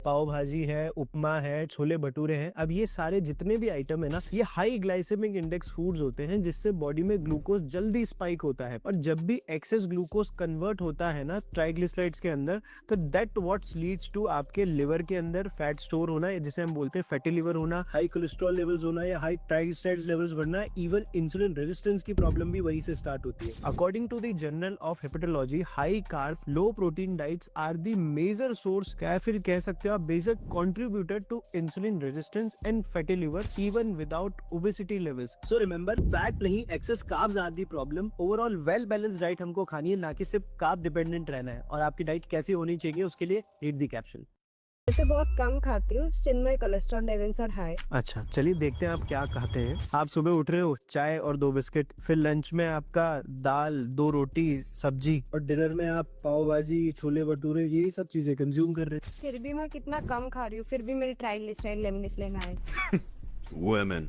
पाव भाजी है, उपमा है, छोले भटूरे हैं। अब ये सारे जितने भी आइटम है ना, ये हाई ग्लाइसेमिक इंडेक्स फूड्स होते हैं, जिससे बॉडी में ग्लूकोज जल्दी स्पाइक होता है। और जब भी एक्सेस ग्लूकोज कन्वर्ट होता है ना ट्राइग्लिसराइड्स के अंदर, तो दैट व्हाट्स लीड्स टू आपके लिवर के अंदर फैट स्टोर होना, जिसे हम बोलते हैं फैटी लिवर होना, हाई कोलेस्ट्रॉल लेवल्स होना या हाई ट्राइग्लिसराइड्स लेवल्स बढ़ना। इवन इंसुलिन रेजिस्टेंस की प्रॉब्लम भी वहीं से स्टार्ट होती है। According to the Journal of Hepatology, high carb low protein diets are the major source, क्या फिर कह सकते हो आप, basic contributor to insulin resistance and fatty liver even without obesity levels. So remember, fat नहीं, excess carbs are the problem. Overall well balanced diet हमको खानी है, ना कि सिर्फ कार्ब डिपेंडेंट रहना है। और आपकी डाइट कैसी होनी चाहिए, उसके लिए रीड द कैप्शन। मैं तो बहुत कम खाती हूँ, still my cholesterol levels are high. अच्छा, चलिए देखते हैं आप क्या खाते हैं। आप सुबह उठ रहे हो, चाय और 2 बिस्किट, फिर लंच में आपका दाल, 2 रोटी सब्जी, और डिनर में आप पाव भाजी, छोले भटूरे, यही सब चीजें कंज्यूम कर रहे हैं। फिर भी मैं कितना कम खा रही हूँ, फिर भी मेरी ट्राइग्लिसराइड लेवल इसलिए हाई। Women.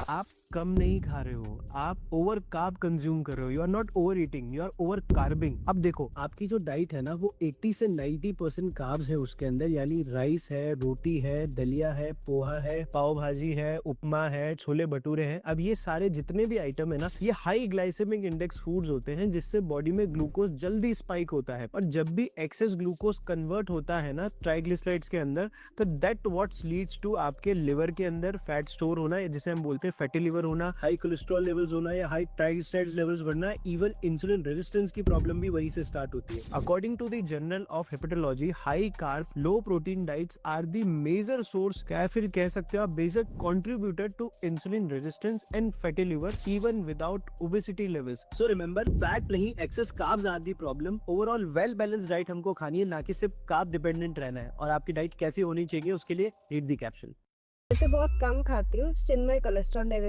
आप कम नहीं खा रहे हो, आप ओवर कार्ब कंज्यूम कर रहे हो। You are not over eating, you are over carbing. अब देखो, आपकी जो डाइट है ना, वो 80 से 90% कार्ब्स है उसके अंदर, यानी राइस है, रोटी है, दलिया है, पोहा है, पाव भाजी है, उपमा है, छोले भटूरे हैं। अब ये सारे जितने भी आइटम है ना, ये हाई ग्लाइसेमिक इंडेक्स फूड्स होते हैं, जिससे बॉडी में ग्लूकोज जल्दी स्पाइक होता है। और जब भी एक्सेस ग्लूकोज कन्वर्ट होता है ना ट्राइग्लिसराइड्स के अंदर, तो दैट व्हाट्स लीड्स टू आपके लिवर के अंदर फैट स्टोर होना, जिसे हम बोलते हैं फैटी लिवर होना, हाई कोलेस्ट्रॉल लेवल्स होना या हाई ट्राइग्लिसराइड्स लेवल्स बढ़ना। इवन इंसुलिन रेजिस्टेंस की प्रॉब्लम भी वहीं से स्टार्ट होती है। According to the Journal of Hepatology, high carb low protein diets are the major source, क्या फिर कह सकते हो आप, basic contributor to insulin resistance and fatty liver even without obesity levels. So remember, fat नहीं, excess carbs are the problem. Overall well balanced diet हमको खानी है, ना कि सिर्फ कार्ब डिपेंडेंट रहना है। और आपकी डाइट कैसी होनी चाहिए, उसके लिए रीड द कैप्शन। मैं तो बहुत कम खाती हूँ, स्टिल माय कोलेस्ट्रॉल लेवल